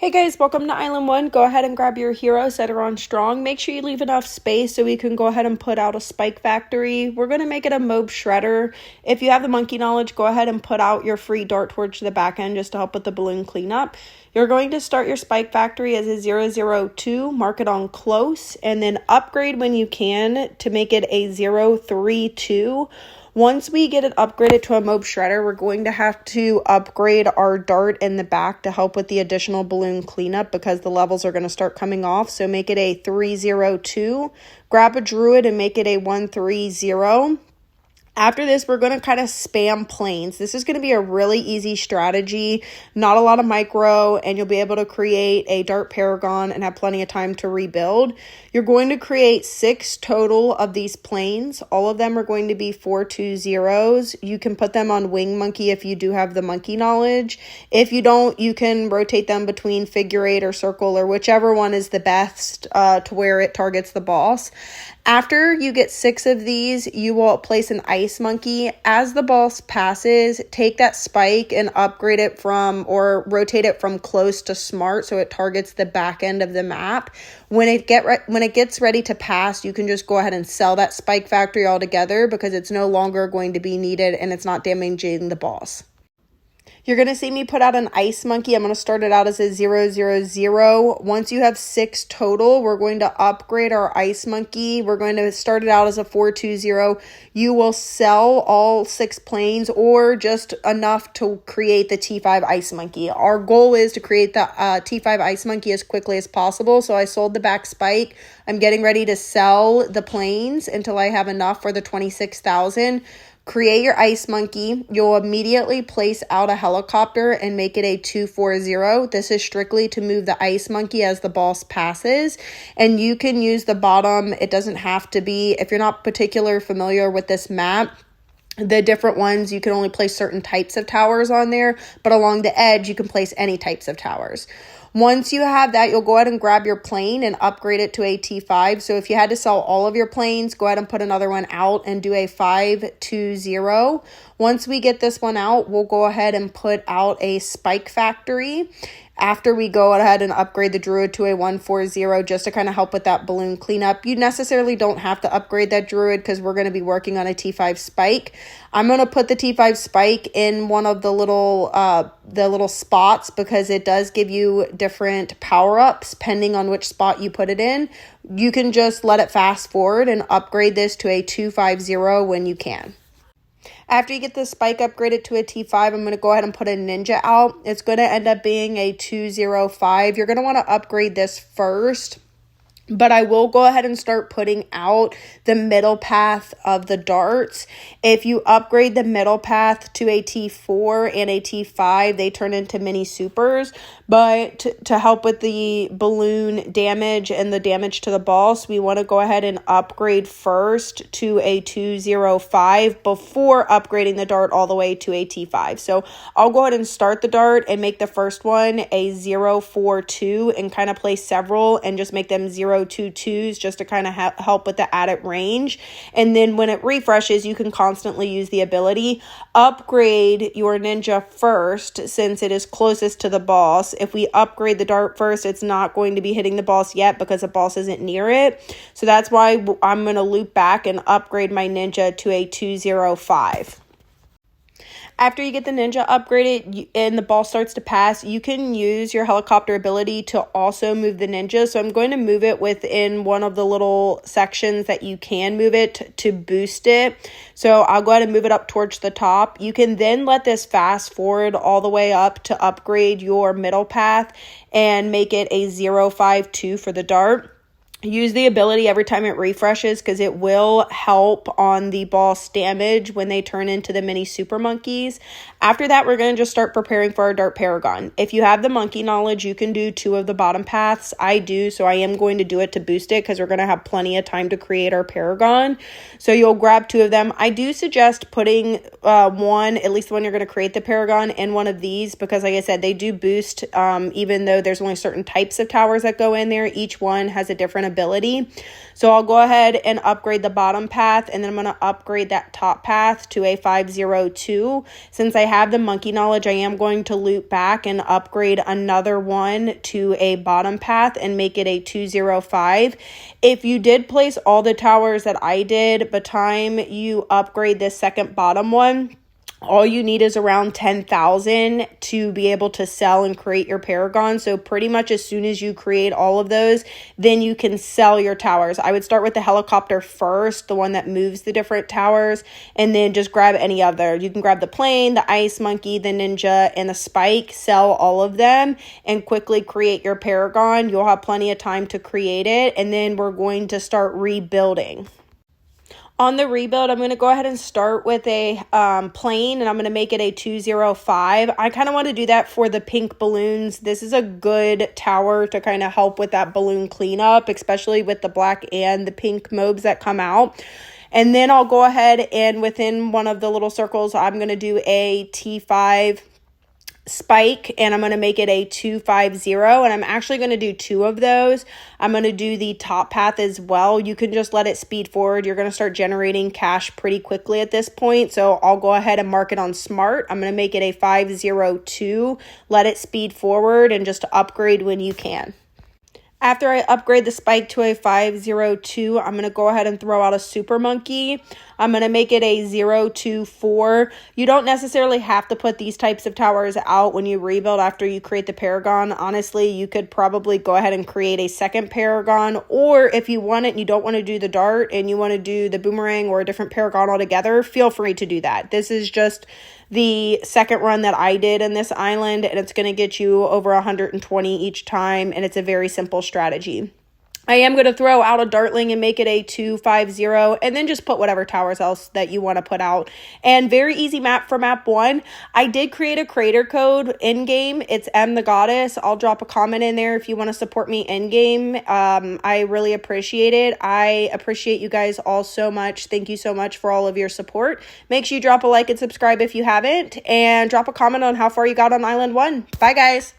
Hey guys, welcome to Island 1. Go ahead and grab your hero, set her on strong. Make sure you leave enough space so we can go ahead and put out a spike factory. We're going to make it a mob shredder. If you have the monkey knowledge, go ahead and put out your free dart towards the back end just to help with the balloon cleanup. You're going to start your spike factory as a 002, mark it on close, and then upgrade when you can to make it a 032. Once we get it upgraded to a mob shredder, we're going to have to upgrade our dart in the back to help with the additional balloon cleanup because the levels are going to start coming off. So make it a 302. Grab a druid and make it a 130. After this, we're going to kind of spam planes. This is going to be a really easy strategy, not a lot of micro, and you'll be able to create a dart paragon and have plenty of time to rebuild. You're going to create 6 total of these planes. All of them are going to be 420s. You can put them on wing monkey if you do have the monkey knowledge. If you don't, you can rotate them between figure 8 or circle or whichever one is the best to where it targets the boss. After you get 6 of these, you will place an ice monkey. As the boss passes, take that spike and upgrade it from or rotate it from close to smart so it targets the back end of the map. When it gets ready to pass, you can just go ahead and sell that spike factory altogether because it's no longer going to be needed and it's not damaging the boss. You're going to see me put out an ice monkey. I'm going to start it out as a 000. Once you have 6 total, we're going to upgrade our ice monkey. We're going to start it out as a 420. You will sell all 6 planes or just enough to create the T5 ice monkey. Our goal is to create the T5 ice monkey as quickly as possible. So I sold the back spike. I'm getting ready to sell the planes until I have enough for the 26,000. Create your ice monkey. You'll immediately place out a helicopter and make it a 240. This is strictly to move the ice monkey as the boss passes. And you can use the bottom. It doesn't have to be, if you're not particularly familiar with this map, the different ones, you can only place certain types of towers on there, but along the edge, you can place any types of towers. Once you have that, you'll go ahead and grab your plane and upgrade it to a T5. So if you had to sell all of your planes, go ahead and put another one out and do a 520. Once we get this one out, we'll go ahead and put out a spike factory. After we go ahead and upgrade the druid to a 140 just to kind of help with that balloon cleanup. You necessarily don't have to upgrade that druid because we're going to be working on a T5 spike. I'm going to put the T5 spike in one of the little spots because it does give you different power-ups depending on which spot you put it in. You can just let it fast forward and upgrade this to a 250 when you can. After you get the spike upgraded to a T5, I'm going to go ahead and put a ninja out. It's going to end up being a 205. You're going to want to upgrade this first. But I will go ahead and start putting out the middle path of the darts. If you upgrade the middle path to a T4 and a T5, they turn into mini supers. But to help with the balloon damage and the damage to the boss, we want to go ahead and upgrade first to a 205 before upgrading the dart all the way to a T5. So I'll go ahead and start the dart and make the first one a 042 and kind of place several and just make them 022s just to kind of help with the added range. And then when it refreshes, you can constantly use the ability. Upgrade your ninja first since it is closest to the boss. If we upgrade the dart first, it's not going to be hitting the boss yet because the boss isn't near it. So that's why I'm going to loop back and upgrade my ninja to a 205. After you get the ninja upgraded and the ball starts to pass, you can use your helicopter ability to also move the ninja. So I'm going to move it within one of the little sections that you can move it to boost it. So I'll go ahead and move it up towards the top. You can then let this fast forward all the way up to upgrade your middle path and make it a 052 for the dart. Use the ability every time it refreshes because it will help on the boss damage when they turn into the mini super monkeys. After that, we're going to just start preparing for our dart paragon. If you have the monkey knowledge, you can do 2 of the bottom paths. I do, so I am going to do it to boost it because we're going to have plenty of time to create our paragon. So you'll grab 2 of them. I do suggest putting at least the one you're going to create the paragon in one of these because like I said, they do boost even though there's only certain types of towers that go in there. Each one has a different ability. So I'll go ahead and upgrade the bottom path, and then I'm going to upgrade that top path to a 502. Since I have the monkey knowledge, I am going to loop back and upgrade another one to a bottom path and make it a 205. If you did place all the towers that I did, by the time you upgrade this second bottom one, all you need is around 10,000 to be able to sell and create your Paragon. So pretty much as soon as you create all of those, then you can sell your towers. I would start with the helicopter first, the one that moves the different towers, and then just grab any other. You can grab the plane, the ice monkey, the ninja, and the spike, sell all of them, and quickly create your Paragon. You'll have plenty of time to create it, and then we're going to start rebuilding. On the rebuild, I'm going to go ahead and start with a plane, and I'm going to make it a 205. I kind of want to do that for the pink balloons. This is a good tower to kind of help with that balloon cleanup, especially with the black and the pink mobs that come out. And then I'll go ahead and within one of the little circles, I'm going to do a T5 spike, and I'm going to make it a 250, and I'm actually going to do two of those. I'm going to do the top path as well. You can just let it speed forward. You're going to start generating cash pretty quickly at this point, so I'll go ahead and mark it on smart. I'm going to make it a 502, let it speed forward, and just upgrade when you can. After I upgrade the spike to a 502, I'm going to go ahead and throw out a super monkey. I'm going to make it a 024. You don't necessarily have to put these types of towers out when you rebuild after you create the Paragon. Honestly, you could probably go ahead and create a second Paragon, or if you want it and you don't want to do the dart and you want to do the boomerang or a different Paragon altogether, feel free to do that. This is just the second run that I did in this island, and it's going to get you over 120 each time, and it's a very simple strategy. I am going to throw out a dartling and make it a 250, and then just put whatever towers else that you want to put out. And very easy map for map 1. I did create a creator code in game. It's M the Goddess. I'll drop a comment in there if you want to support me in game. I really appreciate it. I appreciate you guys all so much. Thank you so much for all of your support. Make sure you drop a like and subscribe if you haven't, and drop a comment on how far you got on Island 1. Bye, guys.